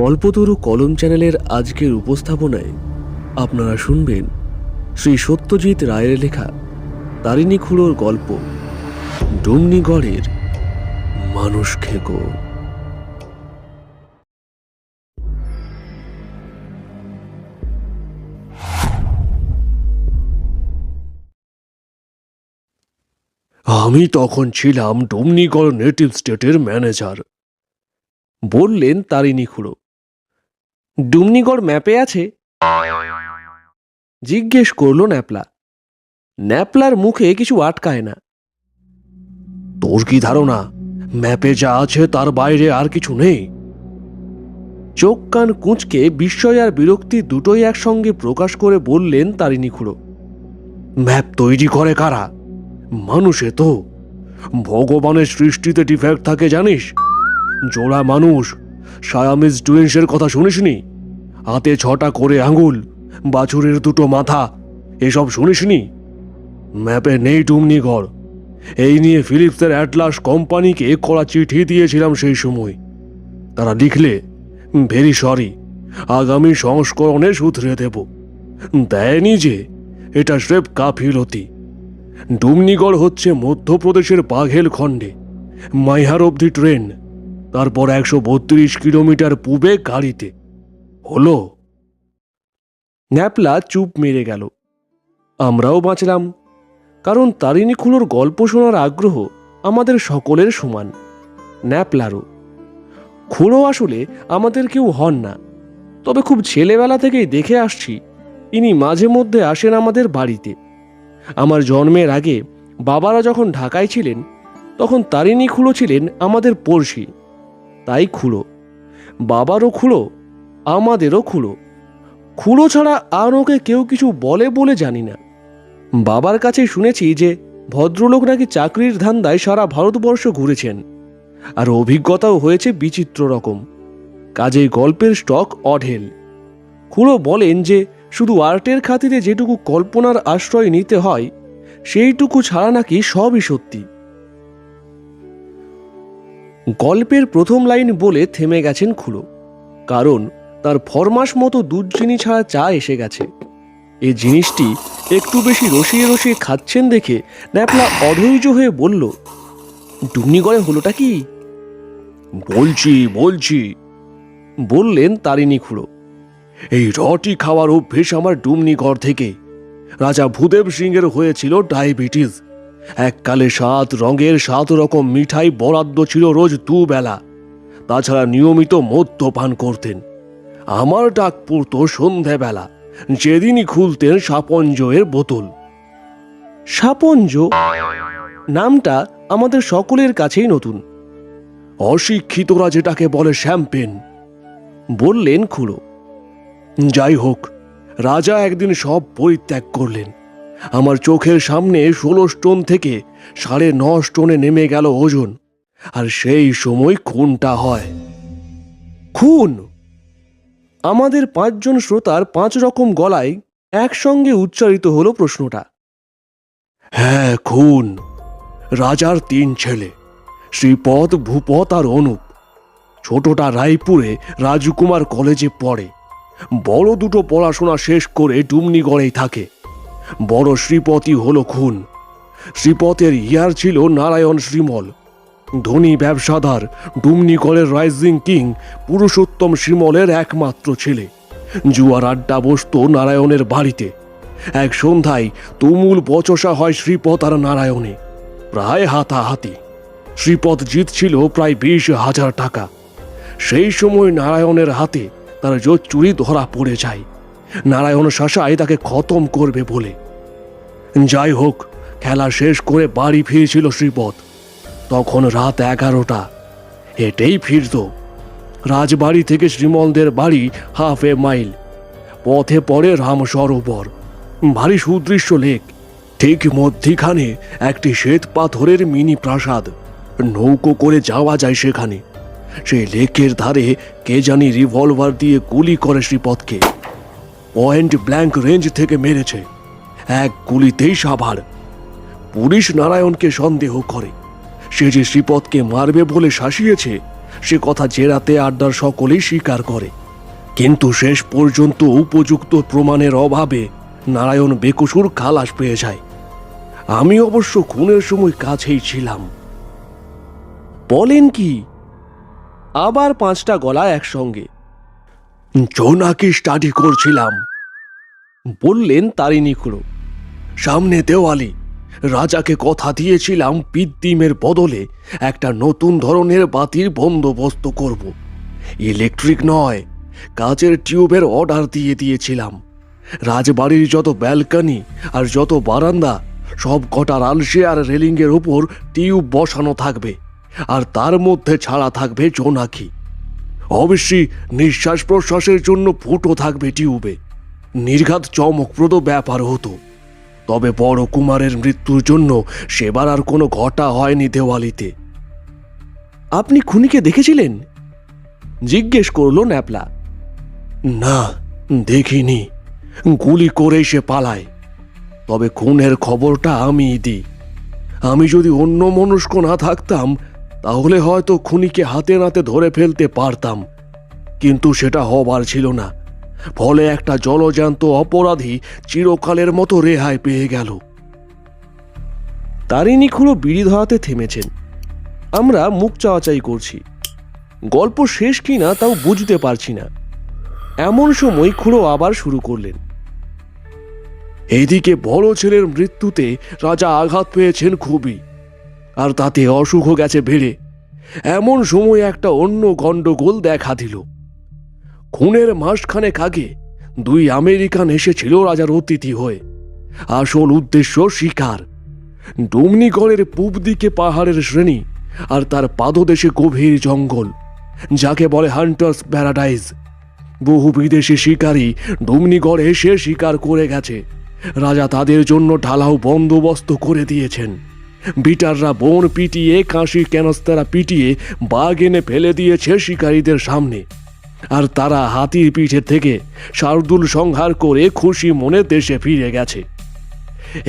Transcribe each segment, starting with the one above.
কল্পতরু কলম চ্যানেলের আজকের উপস্থাপনায় আপনারা শুনবেন শ্রী সত্যজিৎ রায়ের লেখা তারিণী খুড়োর গল্প ডুমনিগড়ের মানুষ খেকো। আমি তখন ছিলাম ডুমনিগড় নেটিভ স্টেটের ম্যানেজার, বললেন তারিণী খুড়ো। ডুমনিগড় ম্যাপে আছে? জিজ্ঞেস করল ন্যাপলা। ন্যাপলার মুখে কিছু আটকায় না। তোর কি ধারণা ম্যাপে যা আছে তার বাইরে আর কিছু নেই? চোখ কান কুঁচকে বিস্ময় আর বিরক্তি দুটোই একসঙ্গে প্রকাশ করে বললেন তারিণী খুড়ো। ম্যাপ তৈরি করে কারা? মানুষে তো। ভগবানের সৃষ্টিতে ডিফেক্ট থাকে জানিস? জোড়া মানুষ, সায়ামিজ টুইন্সের কথা শুনিসনি? হাতে 6টা করে আঙুল, বাছুরের 2টো মাথা, এসব শুনিসনি? ম্যাপে নেই ডুমনিগড়। এই নিয়ে ফিলিপসের অ্যাটলাস কোম্পানিকে কড়া চিঠি দিয়েছিলাম সেই সময়। তারা লিখলে, ভেরি সরি, আগামী সংস্করণে শুধরে দেব। দেয়নি যে, এটা স্রেফ গাফিলতি। ডুমনিগড় হচ্ছে মধ্যপ্রদেশের বাঘেল খণ্ডে, মাইহার অবধি ট্রেন, তারপর 132 কিলোমিটার পূবে গাড়িতে। হলো? ন্যাপলা চুপ মেরে গেল। আমরাও বাঁচলাম, কারণ তারিণী খুড়োর গল্প শোনার আগ্রহ আমাদের সকলের সমান, ন্যাপলারও। খুড়ো আসলে আমাদের কেউ হন না, তবে খুব ছেলেবেলা থেকেই দেখে আসছি ইনি মাঝে মধ্যে আসেন আমাদের বাড়িতে। আমার জন্মের আগে বাবারা যখন ঢাকায় ছিলেন তখন তারিণী খুড়ো ছিলেন আমাদের পড়শি, তাই খুড়ো। বাবারও খুড়ো, আমাদেরও খুড়ো। খুড়ো ছাড়া আর ওকে কেউ কিছু বলে বলে জানি না। বাবার কাছে শুনেছি যে ভদ্রলোক নাকি চাকরির ধান্দায় সারা ভারতবর্ষ ঘুরেছেন, আর অভিজ্ঞতাও হয়েছে বিচিত্র রকম। কাজেই গল্পের স্টক অঢেল। খুড়ো বলেন যে শুধু আর্টের খাতিরে যেটুকু কল্পনার আশ্রয় নিতে হয় সেইটুকু ছাড়া নাকি সবই সত্যি। গল্পের প্রথম লাইন বলে থেমে গেছেন খুড়ো, কারণ তার ফরমাস মতো দুধ চিনি ছাড়া চা এসে গেছে। এই জিনিসটি একটু বেশি রসিয়ে রসিয়ে খাচ্ছেন দেখে ন্যাপলা অধৈর্য হয়ে বলল, ডুমনিগড়ে হলোটা কি? বলছি বললেন তারিণী খুড়ো। এই রটি খাওয়ার অভ্যেস আমার ডুমনিগড় থেকে। রাজা ভূদেব সিংয়ের হয়েছিল ডায়াবেটিস। এককালে 7 রঙের 7 রকম মিঠাই বরাদ্দ ছিল রোজ 2 বেলা। তাছাড়া নিয়মিত মদ্যপান করতেন। আমার ডাক পড়তো সন্ধেবেলা, যেদিনই খুলতেন সাপঞ্জয়ের বোতল। সাপঞ্জ নামটা আমাদের সকলের কাছেই নতুন। অশিক্ষিতরা যেটাকে বলে শ্যাম্পেন, বললেন খুড়ো। যাই হোক, রাজা একদিন সব পরিত্যাগ করলেন। আমার চোখের সামনে 16 স্টোন থেকে 9.5 স্টোনে নেমে গেল ওজন, আর সেই সময় খুনটা হয়। খুন? আমাদের 5 জন শ্রোতার 5 রকম গলায় একসঙ্গে উচ্চারিত হলো প্রশ্নটা। হ্যাঁ, খুন। রাজার 3 ছেলে, শ্রীপদ, ভূপত আর অনুপ। ছোটটা রায়পুরে রাজকুমার কলেজে পড়ে। বড় দুটো পড়াশোনা শেষ করে ডুমনিগড়েই থাকে। বড় শ্রীপতি হলো খুন। শ্রীপতের ইয়ার ছিল নারায়ণ শ্রীমল, ধনী ব্যবসাদার, ডুমনিগড়ের রাইজিং কিং পুরুষোত্তম শ্রীমলের একমাত্র ছেলে। জুয়ার আড্ডা বসত নারায়ণের বাড়িতে। এক সন্ধ্যায় তুমুল বচসা হয় শ্রীপত আর নারায়ণে, প্রায় হাতাহাতি। শ্রীপত জিতছিল প্রায় 20,000 টাকা। সেই সময় নারায়ণের হাতে তার জোচ্চুরি ধরা পড়ে যায়। নারায়ণ শাসায় তাকে খতম করবে বলে। যাই হোক, খেলা শেষ করে বাড়ি ফিরেছিল শ্রীপদ। তখন রাত 11টা। হেঁটেই ফিরত। রাজবাড়ি থেকে শ্রীমলদের বাড়ি ½ মাইল। পথে পড়ে রাম সরোবর, ভারী সুদৃশ্য লেক। ঠিক মধ্যিখানে একটি শ্বেত পাথরের মিনি প্রাসাদ। নৌকো করে যাওয়া যায় সেখানে। সেই লেকের ধারে কে জানি রিভলভার দিয়ে গুলি করে শ্রীপদকে। পয়েন্ট ব্ল্যাঙ্ক রেঞ্জ থেকে মেরেছে। এক গুলিতেই সাভার। পুলিশ নারায়ণকে সন্দেহ করে। সে যে শ্রীপদকে মারবে বলে শাসিয়েছে সে কথা জেরাতে আড্ডার সকলেই স্বীকার করে, কিন্তু শেষ পর্যন্ত উপযুক্ত প্রমাণের অভাবে নারায়ণ বেকসুর খালাস পেয়ে যায়। আমি অবশ্য খুনের সময় কাছেই ছিলাম। বলেন কি? আবার 5টা গলা একসঙ্গে। জোনাকি স্টাডি করছিলাম, বললেন তারিণী খুড়ো। সামনে দেওয়ালি, রাজাকে কথা দিয়েছিলাম পিত্তিমের বদলে একটা নতুন ধরনের বাতির বন্দোবস্ত করব। ইলেকট্রিক নয়, কাচের টিউবের অর্ডার দিয়েছিলাম। রাজবাড়ির যত ব্যালকনি আর যত বারান্দা সব কটার আলসে আর রেলিংয়ের উপর টিউব বসানো থাকবে, আর তার মধ্যে ছাড়া থাকবে জোনাকি। অবশ্যই নিঃশ্বাস প্রশ্বাসের জন্য ফুটো থাকবে টিউবে। নির্ঘাত চমকপ্রদ ব্যাপার হতো। তবে বড় কুমারের মৃত্যুর জন্য সেবার আর কোনো ঘটা হয়নি দেওয়ালিতে। আপনি খুনিকে দেখেছিলেন? জিজ্ঞেস করল ন্যাপলা। না, দেখিনি। গুলি করেই সে পালায়। তবে খুনের খবরটা আমিই দিই। আমি যদি অন্য মনস্ক না থাকতাম তাহলে হয়তো খুনিকে হাতে নাতে ধরে ফেলতে পারতাম, কিন্তু সেটা হবার ছিল না। ফলে একটা জলজ্যান্ত অপরাধী চিরকালের মতো রেহাই পেয়ে গেল। তারিণী খুড়ো বিড়ি ধরাতে থেমেছেন। আমরা মুখ চাওয়াচাই করছি। গল্প শেষ কিনা তাও বুঝতে পারছি না। এমন সময় খুড়ো আবার শুরু করলেন। এইদিকে বড় ছেলের মৃত্যুতে রাজা আঘাত পেয়েছেন খুবই, আর তাতে অসুখ গেছে বেড়ে। এমন সময় একটা অন্য গন্ডগোল দেখা দিল। খুনের মাসখানেক আগে 2 আমেরিকান এসেছিল রাজার অতিথি হয়ে। আসল উদ্দেশ্য শিকার। ডুমনিগড়ের পূব দিকে পাহাড়ের শ্রেণী, আর তার পাদদেশে গভীর জঙ্গল, যাকে বলে হান্টার্স প্যারাডাইজ। বহু বিদেশি শিকারী ডুমনিগড় এসে শিকার করে গেছে। রাজা তাদের জন্য ঢালাও বন্দোবস্ত করে দিয়েছেন। বিটাররা বন পিটিয়ে, কাশি ক্যানস্তারা পিটিয়ে বাঘ এনে ফেলে দিয়েছে শিকারীদের সামনে, আর তারা হাতির পিঠে থেকে শার্দুল সংহার করে খুশি মনে দেশে ফিরে গেছে।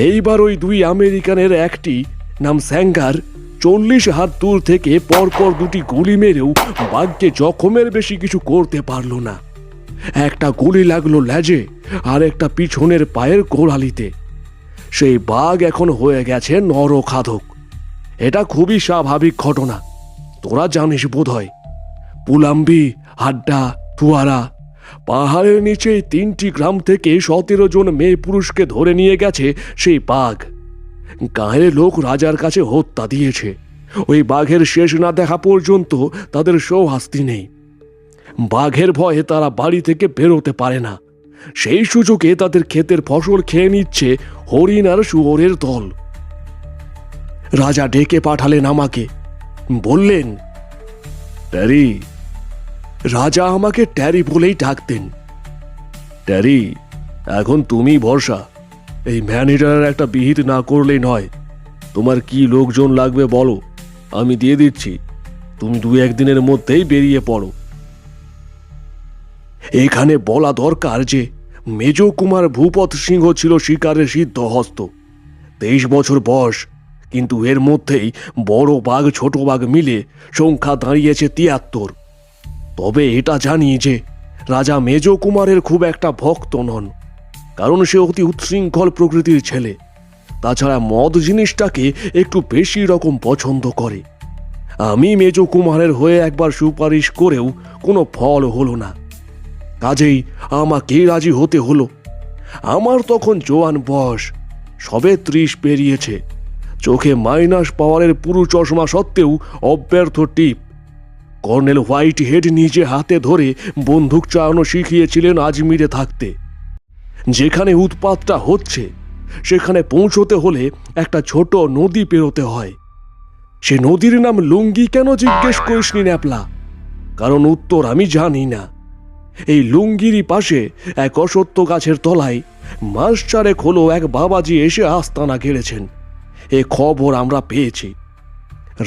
এইবার ওই 2 আমেরিকানের একটি নাম স্যাঙ্গার 40 হাত দূর থেকে পরপর 2টি গুলি মেরেও বাঘকে জখমের বেশি কিছু করতে পারল না। একটা গুলি লাগলো লেজে, আর একটা পিছনের পায়ের গোড়ালিতে। সেই বাঘ এখন হয়ে গেছে নরখাদক। এটা খুবই স্বাভাবিক ঘটনা, তোরা জানিস বোধহয়। পুলাম্বি, হাড্ডা, তুয়ারা, পাহাড়ের নিচে 3টি গ্রাম থেকে 17 জন মেয়ে পুরুষকে ধরে নিয়ে গেছে সেই বাঘ। গাঁয়ের লোক রাজার কাছে হত্যা দিয়েছে। ওই বাঘের শেষ না দেখা পর্যন্ত তাদের সৌহাস্তি নেই। বাঘের ভয়ে তারা বাড়ি থেকে বেরোতে পারে না। সেই সুযোগে তাদের ক্ষেতের ফসল খেয়ে নিচ্ছে হরিণ আর শুয়োরের দল। রাজা ডেকে পাঠালেন আমাকে, বললেন, ট্যারি। রাজা আমাকে ট্যারি বলেই ডাকতেন। ট্যারি, এখন তুমি ভরসা। এই ম্যানেজারের একটা বিহিত না করলেই নয়। তোমার কি লোকজন লাগবে বলো, আমি দিয়ে দিচ্ছি। তুমি 2-1 দিনের মধ্যেই বেরিয়ে পড়ো। এখানে বলা দরকার যে মেজ কুমার ভূপত সিংহ ছিল শিকারের সিদ্ধহস্ত। 23 বছর বয়স, কিন্তু এর মধ্যেই বড় বাঘ ছোট বাঘ মিলে সংখ্যা দাঁড়িয়েছে 73। তবে এটা জানি যে রাজা মেজ কুমারের খুব একটা ভক্ত নন, কারণ সে অতি উচ্ছৃঙ্খল প্রকৃতির ছেলে। তাছাড়া মদ জিনিসটাকে একটু বেশি রকম পছন্দ করে। আমি মেজ কুমারের হয়ে একবার সুপারিশ করেও কোনো ফল হলো না। কাজেই আমাকে রাজি হতে হলো। আমার তখন জোয়ান বয়স, সবে 30 পেরিয়েছে। চোখে মাইনাস পাওয়ারের পুরু চশমা সত্ত্বেও অব্যর্থ টিপ। কর্নেল হোয়াইট হেড নিজে হাতে ধরে বন্দুক চালানো শিখিয়েছিলেন আজমিরে থাকতে। যেখানে উৎপাতটা হচ্ছে সেখানে পৌঁছতে হলে একটা ছোট নদী পেরোতে হয়। সে নদীর নাম লুঙ্গি কেন জিজ্ঞেস করিসনি ন্যাপলা? কারণ উত্তর আমি জানি না। এই লুঙ্গিরই পাশে এক অসত্য গাছের তলায় মাস 4 হলো এক বাবাজি এসে আস্তানা গেড়েছেন। এ খবর আমরা পেয়েছি।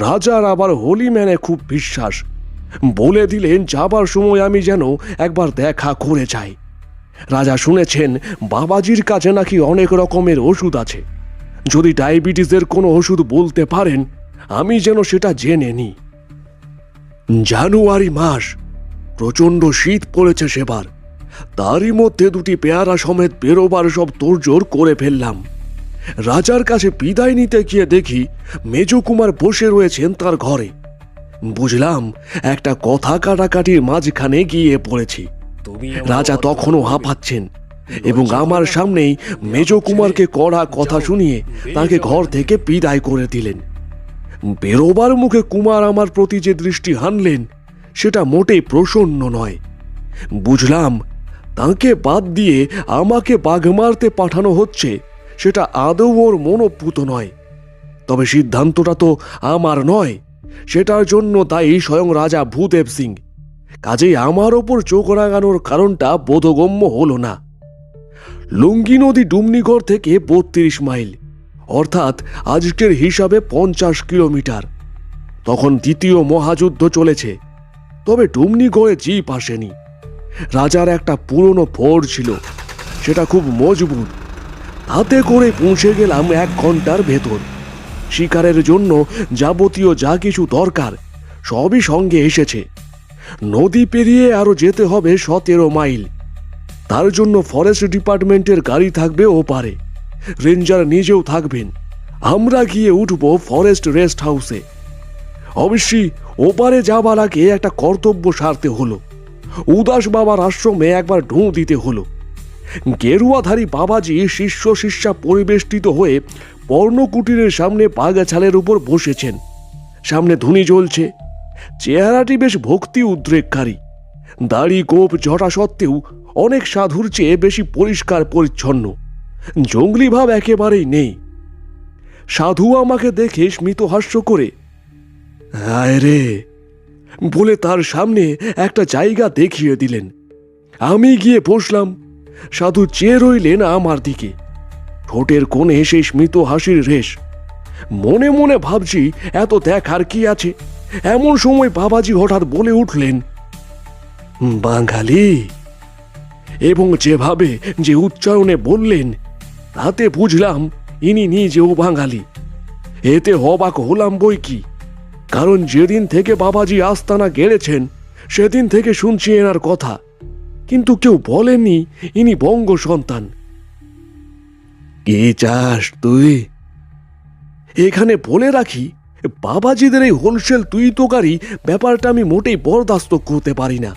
রাজার আবার হোলি ম্যানে খুব বিশ্বাস। বলে দিলেন যাবার সময় আমি যেন একবার দেখা করে যাই। রাজা শুনেছেন বাবাজির কাছে নাকি অনেক রকমের ওষুধ আছে। যদি ডায়াবেটিসের কোনো ওষুধ বলতে পারেন আমি যেন সেটা জেনে নিই। জানুয়ারি মাস, প্রচণ্ড শীত পড়েছে সেবার। তারই মধ্যে দুটি পেয়ারা সমেত বেরোবার সব তোড়জোড় করে ফেললাম। রাজার কাছে বিদায় নিতে গিয়ে দেখি মেজকুমার বসে রয়েছেন তার ঘরে। বুঝলাম একটা কথা কাটাকাটির মাঝখানে গিয়ে পড়েছি। রাজা তখনও হাঁপাচ্ছেন এবং আমার সামনেই মেজকুমারকে কড়া কথা শুনিয়ে তাকে ঘর থেকে বিদায় করে দিলেন। বেরোবার মুখে কুমার আমার প্রতি যে দৃষ্টি হানলেন সেটা মোটেই প্রসন্ন নয়। বুঝলাম তাকে বাদ দিয়ে আমাকে বাঘ মারতে পাঠানো হচ্ছে, সেটা আদৌ ওর মনোপুত নয়। তবে সিদ্ধান্তটা তো আমার নয়, সেটার জন্য দায়ী স্বয়ং রাজা ভূদেব সিং। কাজেই আমার ওপর চোখ রাঙানোর কারণটা বোধগম্য হল না। লুঙ্গি নদী ডুমনিগড় থেকে ৩২ মাইল, অর্থাৎ আজকের হিসাবে ৫০ কিলোমিটার। তখন দ্বিতীয় মহাযুদ্ধ চলেছে, তবে ডুমনিগড়ে জিপ আসেনি। রাজার একটা পুরনো ফোর্ড ছিল, সেটা খুব মজবুত। তাতে করে পৌঁছে গেলাম ১ ঘন্টার ভেতর। শিকারের জন্য যাবতীয় যা কিছু দরকার সবই সঙ্গে এসেছে। নদী পেরিয়ে আরো যেতে হবে ১৭ মাইল। তার জন্য ফরেস্ট ডিপার্টমেন্টের গাড়ি থাকবে ওপারে, রেঞ্জার নিজেও থাকবেন। আমরা গিয়ে উঠব ফরেস্ট রেস্ট হাউসে। অবশ্যই ওপারে যাবার আগে একটা কর্তব্য সারতে হলো। উদাস বাবার আশ্রমে একবার ঢুঁ দিতে হলো। গেরুয়াধারী বাবাজি শিষ্য শিষ্যা পরিবেষ্টিত হয়ে পর্ণকুটিরের সামনে বাগাছালের উপর বসেছেন। সামনে ধুনি জ্বলছে। চেহারাটি বেশ ভক্তি উদ্রেককারী। দাড়ি গোপ জটা সত্ত্বেও অনেক সাধুর চেয়ে বেশি পরিষ্কার পরিচ্ছন্ন। জঙ্গলি ভাব একেবারেই নেই। সাধু আমাকে দেখে স্মিতহাস্য করে আয় রে বলে তার সামনে একটা জায়গা দেখিয়ে দিলেন। আমি গিয়ে বসলাম। সাধু চেয়ে রইলেন আমার দিকে। ঠোঁটের কোণে সেই স্মিত হাসির রেশ। মনে মনে ভাবছি এত দেখার কি আছে। এমন সময় বাবাজি হঠাৎ বলে উঠলেন, বাঙালি। এবং যেভাবে যে উচ্চারণে বললেন তাতে বুঝলাম ইনি নিজেও বাঙালি। এতে অবাক হলাম বই কি, কারণ যেদিন থেকে বাবাজি আস্তানা গেড়েছেন সেদিন থেকে শুনছি এনার কথা, কিন্তু কেউ বলেনি ইনি বঙ্গ সন্তান। কি চাস তুই? এখানে বলে রাখি, বাবাজিদের এই হোলসেল তুই তোকারি ব্যাপারটা আমি মোটেই বরদাস্ত করতে পারি না।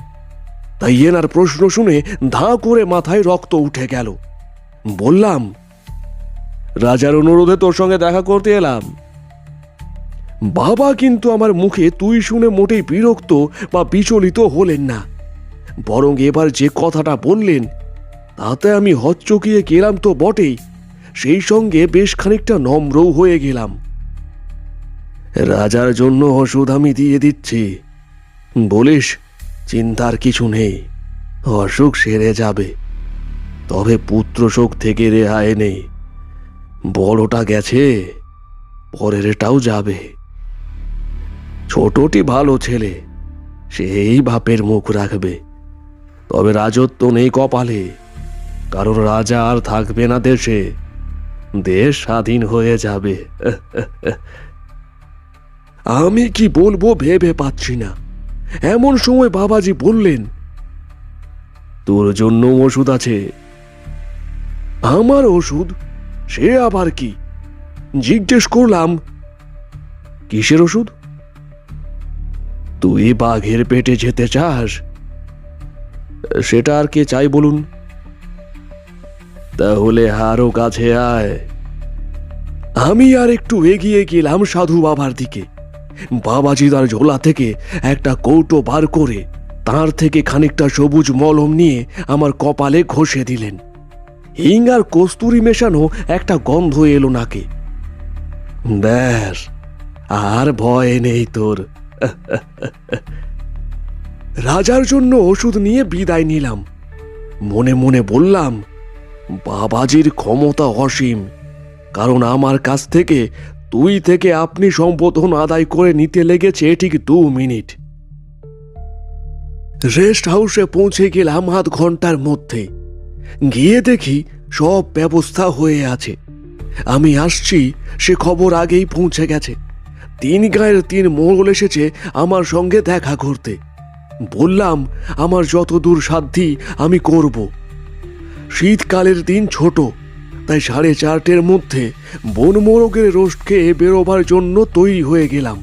তাই এনার প্রশ্ন শুনে ধাঁ করে মাথায় রক্ত উঠে গেল। বললাম, রাজার অনুরোধে তোর সঙ্গে দেখা করতে এলাম। বাবা কিন্তু আমার মুখে তুই শুনে মোটেই বিরক্ত বা বিচলিত হলেন না, বরং এবার যে কথাটা বললেন তাতে আমি হকচকিয়ে গেলাম তো বটেই, সেই সঙ্গে বেশ খানিকটা নম্রও হয়ে গেলাম। রাজার জন্য ওষুধ আমি দিয়ে দিচ্ছি, বলিস চিন্তার কিছু নেই, অসুখ সেরে যাবে। তবে পুত্র শোক থেকে রেহাই নেই। বড়টা গেছে, পরেরটাও যাবে। ছোটটি ভালো ছেলে, সেই বাপের মুখ রাখবে। তবে রাজত্ব নেই কপালে, কারণ রাজা আর থাকবে না দেশে। দেশ স্বাধীন হয়ে যাবে। আমি কি বলবো ভেবে পাচ্ছি না। এমন সময় বাবাজি বললেন, তোর জন্য ওষুধ আছে। আমার ওষুধ? সে আবার কি? জিজ্ঞেস করলাম, কিসের ওষুধ? তুই বাঘের পেটে যেতে চাস? সেটা আর কে চাই বলুন? তাহলে আরো কাছে আয়। আমি আর একটু এগিয়ে গেলাম সাধু বাবার দিকে। বাবাজি তার ঝোলা থেকে একটা কৌটো বার করে তার থেকে খানিকটা সবুজ মলম নিয়ে আমার কপালে ঘষে দিলেন। হিং আর কস্তুরি মেশানো একটা গন্ধ এলো নাকে। ব্যাস, আর ভয় নেই তোর। রাজার জন্য ওষুধ নিয়ে বিদায় নিলাম। মনে মনে বললাম, বাবাজির ক্ষমতা অসীম, কারণ আমার কাছ থেকে তুই থেকে আপনি সম্বোধন আদায় করে নিতে লেগেছে ঠিক 2 মিনিট। রেস্ট হাউসে পৌঁছে গেলাম আধ ঘন্টার মধ্যে। গিয়ে দেখি সব ব্যবস্থা হয়ে আছে। আমি আসছি সে খবর আগেই পৌঁছে গেছে। তিন গায়ের তিন মোড়ল এসেছে আমার সঙ্গে দেখা করতে। বললাম আমার যতদূর সাধ্যি আমি করব। শীতকালের দিন ছোট, তাই 4:30-র মধ্যে বনমোরগের রোস্ট খেয়ে বেরোবার জন্য তৈরি হয়ে গেলাম।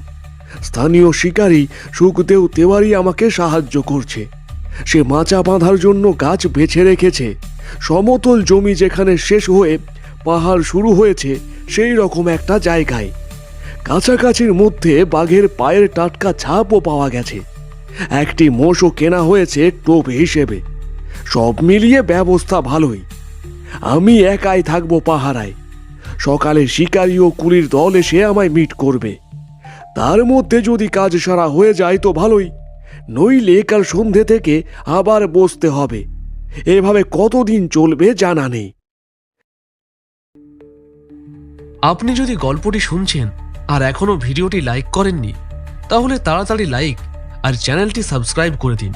স্থানীয় শিকারী সুখদেও তেওয়ারি আমাকে সাহায্য করছে। সে মাচা বাঁধার জন্য গাছ বেছে রেখেছে। সমতল জমি যেখানে শেষ হয়ে পাহাড় শুরু হয়েছে সেই রকম একটা জায়গায়। কাছাকাছির মধ্যে বাঘের পায়ের টাটকা ছাপও পাওয়া গেছে। একটি মোষও কেনা হয়েছে টোপ হিসেবে। সব মিলিয়ে ব্যবস্থা ভালোই। আমি একাই থাকবো পাহারায়। সকালে শিকারী ও কুলির দল এসে আমায় মিট করবে। তার মধ্যে যদি কাজ সারা হয়ে যায় তো ভালোই, নইলে কাল সন্ধে থেকে আবার বসতে হবে। এভাবে কতদিন চলবে জানা নেই। আপনি যদি গল্পটি শুনছেন আর এখনো ভিডিওটি লাইক করেননি, তাহলে তাড়াতাড়ি লাইক আর চ্যানেলটি সাবস্ক্রাইব করে দিন।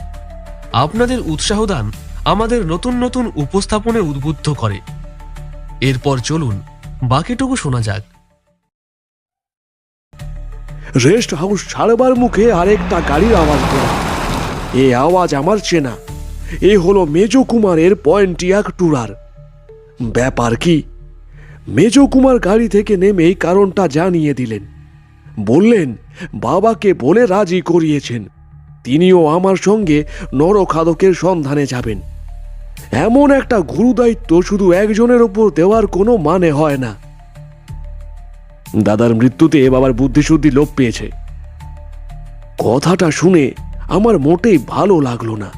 আপনাদের উৎসাহদান আমাদের নতুন নতুন উপস্থাপনে উদ্বুদ্ধ করে। এরপর চলুন বাকিটুকু শোনা যাক। রেস্ট হাউস ছাড়বার মুখে আরেকটা গাড়ির আওয়াজ পেলাম। এ আওয়াজ আমার চেনা। এ হলো মেজ কুমারের পয়েন্টিয়াক টুরার। ব্যাপার কি? মেজ কুমার গাড়ি থেকে নেমেই কারণটা জানিয়ে দিলেন। বললেন বাবাকে বলে রাজি করিয়েছেন, তিনিও আমার সঙ্গে নরখাদকের সন্ধানে যাবেন। এমন একটা গুরুদায়িত্ব শুধু একজনের ওপর দেওয়ার কোনো মানে হয় না। দাদার মৃত্যুতে বাবার বুদ্ধিশুদ্ধি লোপ পেয়েছে। কথাটা শুনে আমার মোটেই ভালো লাগলো না।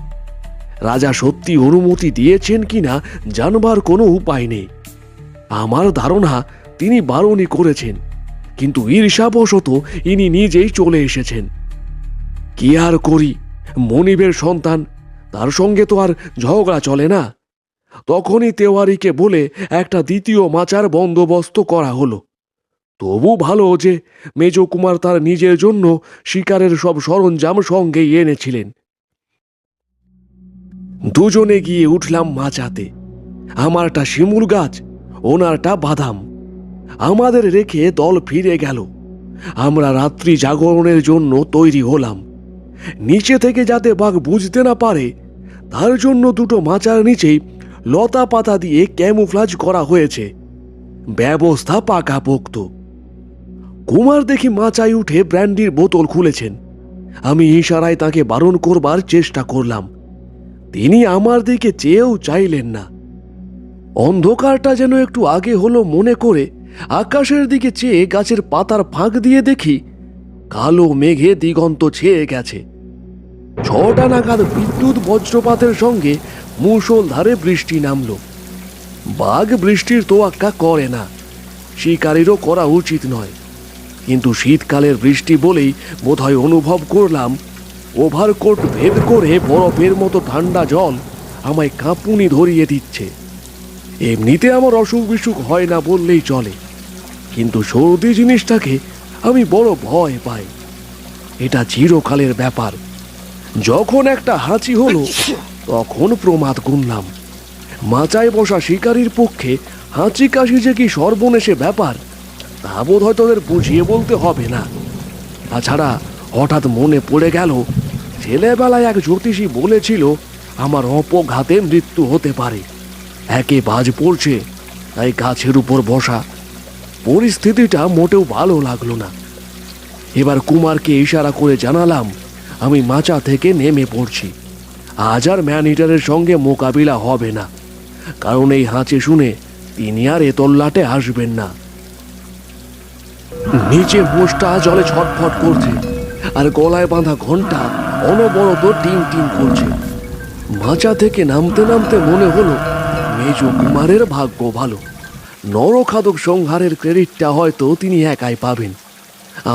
রাজা সত্যি অনুমতি দিয়েছেন কিনা জানবার কোনো উপায় নেই। আমার ধারণা তিনি বারণই করেছেন, কিন্তু ঈর্ষাবশত ইনি নিজেই চলে এসেছেন। কি আর করি, মনিবের সন্তান, তার সঙ্গে তো আর ঝগড়া চলে না। তখনই তেওয়ারিকে বলে একটা দ্বিতীয় মাচার বন্দোবস্ত করা হলো। তবু ভালো যে মেজ কুমার তার নিজের জন্য শিকারের সব সরঞ্জাম সঙ্গেই এনেছিলেন। দুজনে গিয়ে উঠলাম মাচাতে। আমারটা শিমুল গাছ, ওনারটা বাদাম। আমাদের রেখে দল ফিরে গেল। আমরা রাত্রি জাগরণের জন্য তৈরি হলাম। নিচে থেকে যাতে বাঘ বুঝতে না পারে তার জন্য দুটো মাচার নিচেই লতা পাতা দিয়ে ক্যামুফ্লাজ করা হয়েছে। ব্যবস্থা পাকাপোক্ত। কুমার দেখি মাচায় উঠে ব্র্যান্ডির বোতল খুলেছেন। আমি ইশারায় তাকে বারণ করবার চেষ্টা করলাম। তিনি আমার দিকে চেয়েও চাইলেন না। অন্ধকারটা যেন একটু আগে হলো মনে করে আকাশের দিকে চেয়ে গাছের পাতার ফাঁক দিয়ে দেখি কালো মেঘে দিগন্ত ছেয়ে গেছে। 6টা নাগাদ বিদ্যুৎ বজ্রপাতের সঙ্গে মুষলধারে বৃষ্টি নামল। বাঘ বৃষ্টির তোয়াক্কা করে না, শিকারীরও করা উচিত নয়। কিন্তু শীতকালের বৃষ্টি বলেই বোধহয় অনুভব করলাম ওভারকোট ভেদ করে বরফের মতো ঠান্ডা জল আমায় কাঁপুনি ধরিয়ে দিচ্ছে। এমনিতে আমার অসুখ বিসুখ হয় না বললেই চলে, কিন্তু সর্দি জিনিসটাকে আমি বড় ভয় পাই। এটা চিরকালের ব্যাপার। যখন একটা হাঁচি হলো তখন প্রমাদ গুনলাম। মাচায় বসা শিকারীর পক্ষে হাঁচি কাশি যে কি সর্বনেশে ব্যাপার তা বোধ হয় তোদের বুঝিয়ে বলতে হবে না। তাছাড়া হঠাৎ মনে পড়ে গেল ছেলেবেলায় এক জ্যোতিষী বলেছিল আমার অপঘাতে মৃত্যু হতে পারে। একে বাজ পড়ছে, তাই গাছের উপর বসা। পরিস্থিতিটা মোটেও ভালো লাগলো না। এবার কুমারকে ইশারা করে জানালাম আমি মাচা থেকে নেমে পড়ছি। আজ আর ম্যানিটারের সঙ্গে মোকাবিলা হবে না, কারণ এই হাঁচি শুনে তিনি আর এতল্লাটে আসবেন না। নিচে মোষটা জলে ছটফট করছে আর গলায় বাঁধা ঘন্টা অনবরত টিং টিং করছে। মাচা থেকে নামতে নামতে মনে হলো মেজ কুমারের ভাগ্য ভালো। নরখাদক সংহারের ক্রেডিটটা হয়তো তিনি একাই পাবেন।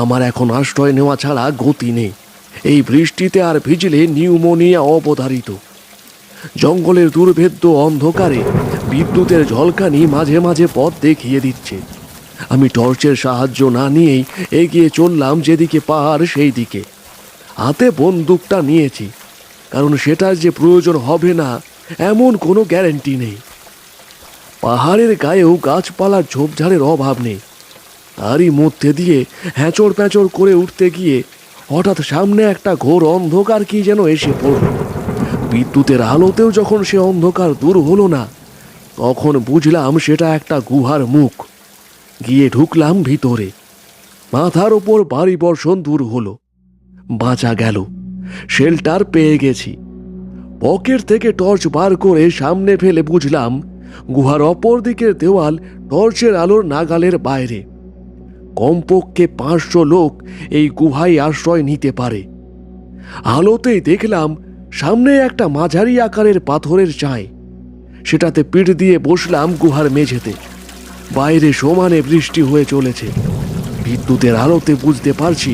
আমার এখন আশ্রয় নেওয়া ছাড়া গতি নেই। এই বৃষ্টিতে আর ভিজলে নিউমোনিয়া অবধারিত। জঙ্গলের দুর্ভেদ্য অন্ধকারে বিদ্যুতের ঝলকানি মাঝে মাঝে পথ দেখিয়ে দিচ্ছে। আমি টর্চের সাহায্য না নিয়েই এগিয়ে চললাম যেদিকে পাহাড় সেই দিকে। হাতে বন্দুকটা নিয়েছি, কারণ সেটার যে প্রয়োজন হবে না এমন কোনো গ্যারেন্টি নেই। পাহাড়ের গায়েও গাছপালার ঝোপঝাড়ের অভাব নেই, তারই মধ্যে দিয়ে হ্যাঁচড় প্যাঁচড় করে উঠতে গিয়ে হঠাৎ সামনে একটা ঘোর অন্ধকার কি যেন এসে পড়ল। বিদ্যুতের আলোতেও যখন সে অন্ধকার দূর হলো না, তখন বুঝলাম সেটা একটা গুহার মুখ। গিয়ে ঢুকলাম ভিতরে। মাথার ওপর ভারী বর্ষণ দূর হলো, বাঁচা গেল, শেল্টার পেয়ে গেছি। পকেট থেকে টর্চ বার করে সামনে ফেলে বুঝলাম গুহার অপর দিকের দেওয়াল টর্চের আলোর নাগালের বাইরে। কমপক্ষে 500 লোক এই গুহায় আশ্রয় নিতে পারে। আলোতেই দেখলাম সামনে একটা মাঝারি আকারের পাথরের চাঁই। সেটাতে পিঠ দিয়ে বসলাম গুহার মেঝেতে। বাইরে সমানে বৃষ্টি হয়ে চলেছে। বিদ্যুতের আলোতে বুঝতে পারছি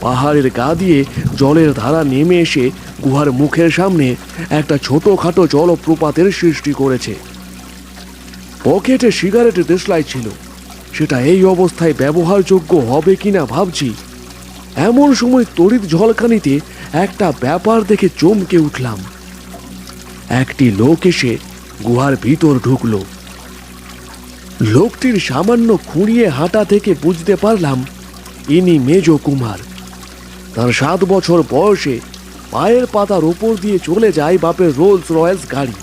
পাহাড়ের গা দিয়ে জলের ধারা নেমে এসে গুহার মুখের সামনে একটা ছোটখাটো জলপ্রপাতের সৃষ্টি করেছে। পকেটে সিগারেটের দেশলাই ছিল, সেটা এই অবস্থায় ব্যবহারযোগ্য হবে কিনা ভাবছি। এমন সময় তড়িৎ ঝলকানিতে একটা ব্যাপার দেখে চমকে উঠলাম। একটি লোক এসে গুহার ভিতর ঢুকল। লোকটির সামান্য খুঁড়িয়ে হাঁটা থেকে বুঝতে পারলাম ইনি মেজ কুমার। তার 7 বছর বয়সে পায়ের পাতার ওপর দিয়ে চলে যায় বাপের রোলস রয়েলস গাড়ি।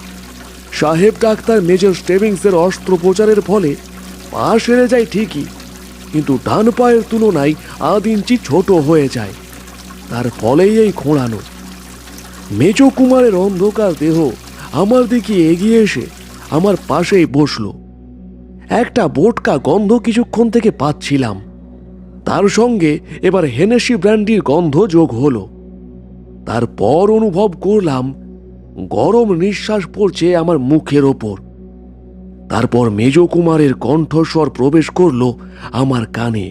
সাহেব ডাক্তার মেজর স্টেভিংসের অস্ত্রোপচারের ফলে পা সেরে যায় ঠিকই, কিন্তু ডান পায়ের তুলনায় 1 ইঞ্চি ছোট হয়ে যায়। তার ফলেই এই খোঁড়ানো। মেজ কুমারের অন্ধকার দেহ আমার দিকে এগিয়ে এসে আমার পাশেই বসলো। একটা বোটকা গন্ধ কিছুক্ষণ থেকে পাচ্ছিলাম, তার সঙ্গে এবার হেনেসি ব্র্যান্ডির গন্ধ যোগ হলো। তারপর অনুভব করলাম গরম নিঃশ্বাস পড়ছে আমার মুখের ওপর। তারপর মেজ কুমারের কণ্ঠস্বর প্রবেশ করলো আমার কানে।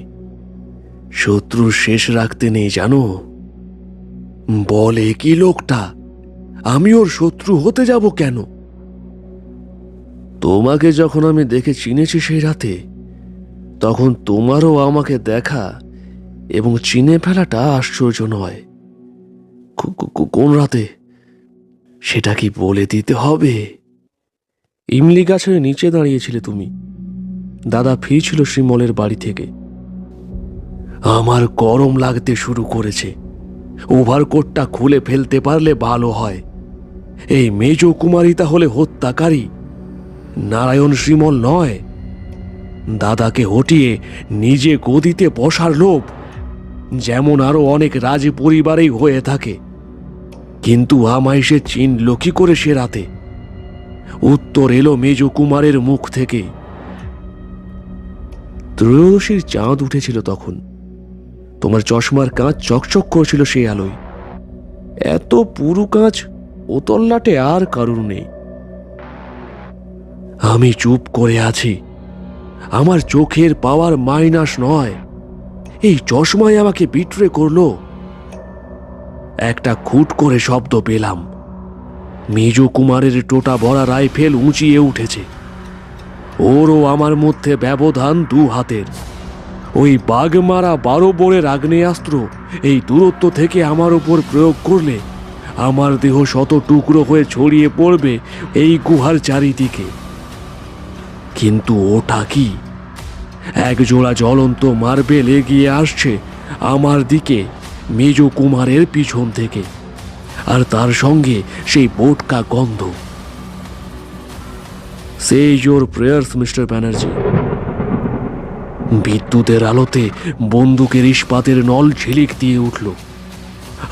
শত্রু শেষ রাখতে নেই জানো। বলে কি লোকটা, আমি ওর শত্রু হতে যাব কেন? তোমাকে যখন আমি দেখে চিনেছি সেই রাতে, তখন তোমারও আমাকে দেখা এবং চিনে ফেলাটা আশ্চর্য নয়। কোন রাতে সেটা কি বলে দিতে হবে? ইমলি গাছের নিচে দাঁড়িয়েছিলে তুমি। দাদা ফিরছিল শ্রীমলের বাড়ি থেকে। আমার গরম লাগতে শুরু করেছে। ওভারকোটটা খুলে ফেলতে পারলে ভালো হয়। এই মেজ কুমারী তাহলে হত্যাকারী, নারায়ণ শ্রীমল নয়। দাদাকে হটিয়ে নিজে গদিতে বসার লোভ, যেমন আরো অনেক রাজ পরিবারেই হয়ে থাকে। কিন্তু আমায় সে চিনল কি করে সে রাতে? উত্তর এলো মেজ কুমারের মুখ থেকে। ত্রয়োদশীর চাঁদ উঠেছিল তখন। তোমার চশমার কাঁচ চকচক করছিল সেই আলোয়। এত পুরু কাঁচ ও তল্লাটে আর কারুর নেই। আমি চুপ করে আছি। আমার চোখের পাওয়ার মাইনাস নয়, এই চশমায় আমাকে বিট্রে করলো। একটা খুট করে শব্দ পেলাম। মেজ কুমারের টোটা ভরা রাইফেল উঁচিয়ে উঠেছে। ওরও আমার মধ্যে ব্যবধান 2 হাতের। ওই বাঘমারা 12 বোরের আগ্নেয়াস্ত্র এই দূরত্ব থেকে আমার উপর প্রয়োগ করলে আমার দেহ শত টুকরো হয়ে ছড়িয়ে পড়বে এই গুহার চারিদিকে। কিন্তু ওটা কি? একজোড়া জ্বলন্ত মার্বেল এগিয়ে আসছে আমার দিকে মেজ কুমারের পিছন থেকে, আর তার সঙ্গে সেই বোটকা গন্ধ। সেই ইয়োর প্রেয়ার্স মিস্টার ব্যানার্জি। বিদ্যুতের আলোতে বন্দুকের ইস্পাতের নল ঝিলিক দিয়ে উঠল,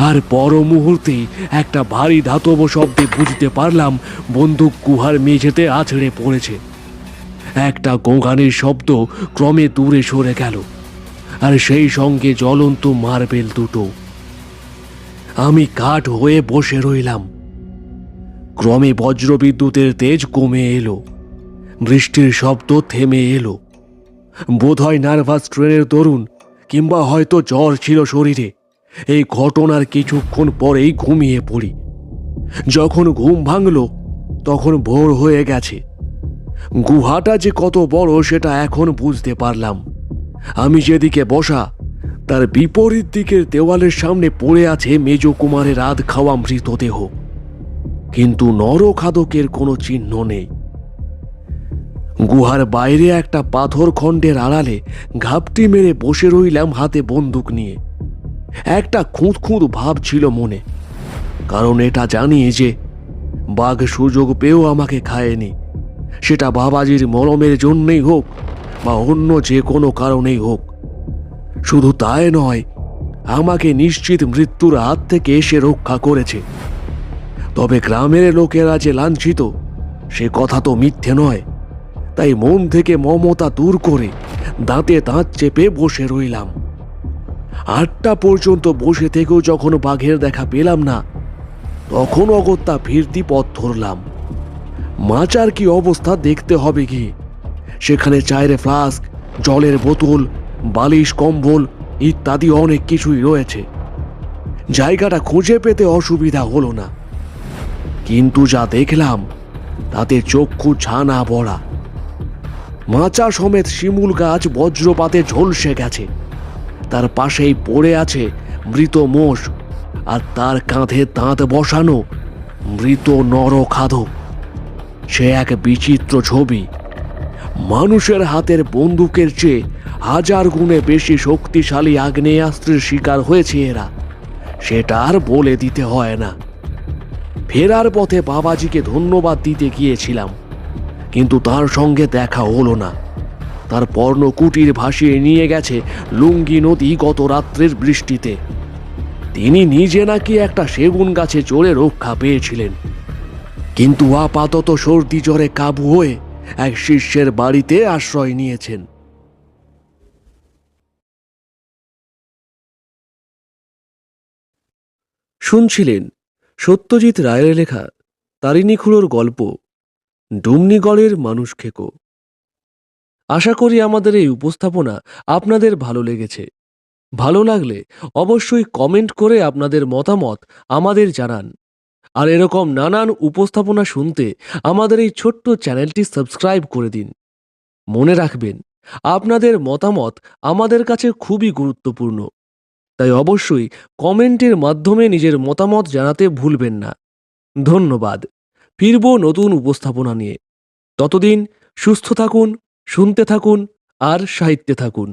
আর পর মুহূর্তেই একটা ভারী ধাতব শব্দে বুঝতে পারলাম বন্দুক গুহার মেঝেতে আছড়ে পড়েছে। একটা গোঙানির শব্দ ক্রমে দূরে সরে গেল, আর সেই সঙ্গে জ্বলন্ত মার্বেল দুটো। আমি কাঠ হয়ে বসে রইলাম। ক্রমে বজ্রবিদ্যুতের তেজ কমে এলো, বৃষ্টির শব্দ থেমে এলো। বোধহয় নার্ভাস ট্রেনের দরুন, কিংবা হয়তো জ্বর ছিল শরীরে। এই ঘটনার কিছুক্ষণ পরেই ঘুমিয়ে পড়ি। যখন ঘুম ভাঙল তখন ভোর হয়ে গেছে। গুহাটা যে কত বড় সেটা এখন বুঝতে পারলাম। আমি যেদিকে বসা তার বিপরীত দিকের দেওয়ালের সামনে পড়ে আছে মেজ কুমারের আধ খাওয়া মৃতদেহ, কিন্তু নরখাদকের কোনো চিহ্ন নেই। গুহার বাইরে একটা পাথর খণ্ডের আড়ালে ঘাপটি মেরে বসে রইলাম হাতে বন্দুক নিয়ে। একটা খুঁত খুঁত ভাব ছিল মনে, কারণ এটা জানি যে বাঘ সুযোগ পেয়েও আমাকে খায়নি, সেটা বাবাজির মরমের জন্যই হোক বা অন্য যে কোনো কারণেই হোক। শুধু তাই নয়, আমাকে নিশ্চিত মৃত্যুর হাত থেকে এসে রক্ষা করেছে। তবে গ্রামের লোকেরা যে লাঞ্ছিত সে কথা তো মিথ্যে নয়। তাই মন থেকে মমতা দূর করে দাঁতে দাঁত চেপে বসে রইলাম। 8টা পর্যন্ত বসে থেকেও যখন বাঘের দেখা পেলাম না, তখন অগত্যা ফিরতি পথ ধরলাম। মাচার কি অবস্থা দেখতে হবে কি। সেখানে চায়ের ফ্লাস্ক, জলের বোতল, বালিশ, কম্বল ইত্যাদি অনেক কিছুই রয়েছে। জায়গাটা খুঁজে পেতে অসুবিধা হলো না, কিন্তু যা দেখলাম তাতে চক্ষু ছানা ভরা। মাচা সমেত শিমুল গাছ বজ্রপাতে ঝলসে গেছে। তার পাশেই পড়ে আছে মৃত মোষ, আর তার কাঁধে দাঁত বসানো মৃত নরখাদক। সে এক বিচিত্র ছবি। মানুষের হাতের বন্দুকের চেয়ে 1000 গুণে বেশি শক্তিশালী আগ্নেয়াস্ত্রের শিকার হয়েছে এরা, সেটা আর বলে দিতে হয় না। ফেরার পথে বাবাজিকে ধন্যবাদ দিতে গিয়েছিলাম, কিন্তু তার সঙ্গে দেখা হলো না। তার পর্ণকুটির ভাসিয়ে নিয়ে গেছে লুঙ্গি নদী গত রাত্রের বৃষ্টিতে। তিনি নিজে নাকি একটা সেগুন গাছে চড়ে রক্ষা পেয়েছিলেন, কিন্তু আপাতত সর্দি জ্বরে কাবু হয়ে এক শিষ্যের বাড়িতে আশ্রয় নিয়েছেন। শুনছিলেন সত্যজিৎ রায়ের লেখা তারিণী খুড়োর গল্প ডুমনিগড়ের মানুষ খেকো। আশা করি আমাদের এই উপস্থাপনা আপনাদের ভালো লেগেছে। ভালো লাগলে অবশ্যই কমেন্ট করে আপনাদের মতামত আমাদের জানান। আর এরকম নানান উপস্থাপনা শুনতে আমাদের এই ছোট্ট চ্যানেলটি সাবস্ক্রাইব করে দিন। মনে রাখবেন, আপনাদের মতামত আমাদের কাছে খুবই গুরুত্বপূর্ণ। তাই অবশ্যই কমেন্টের মাধ্যমে নিজের মতামত জানাতে ভুলবেন না। ধন্যবাদ। ফিরব নতুন উপস্থাপনা নিয়ে। ততদিন সুস্থ থাকুন, শুনতে থাকুন আর সাহিত্যে থাকুন।